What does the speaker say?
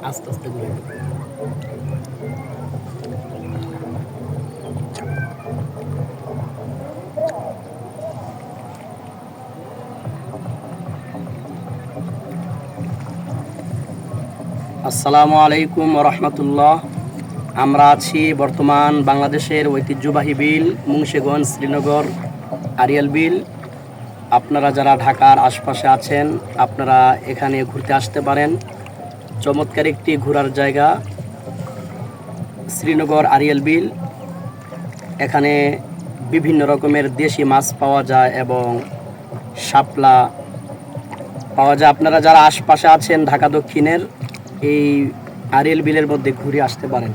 আস্তে আস্তে ঘুরে। আসসালামু আলাইকুম রহমতুল্লাহ। আমরা আছি বর্তমান বাংলাদেশের ঐতিহ্যবাহী বিল মুন্সিগঞ্জ শ্রীনগর আরিয়াল বিল। আপনারা যারা ঢাকার আশপাশে আছেন আপনারা এখানে ঘুরতে আসতে পারেন। চমৎকার একটি ঘোরার জায়গা শ্রীনগর আরিয়াল বিল। এখানে বিভিন্ন রকমের দেশি মাছ পাওয়া যায় এবং শাপলা পাওয়া যায়। আপনারা যারা আশপাশে আছেন ঢাকা দক্ষিণের এই আরিয়াল বিলের মধ্যে ঘুরে আসতে পারেন।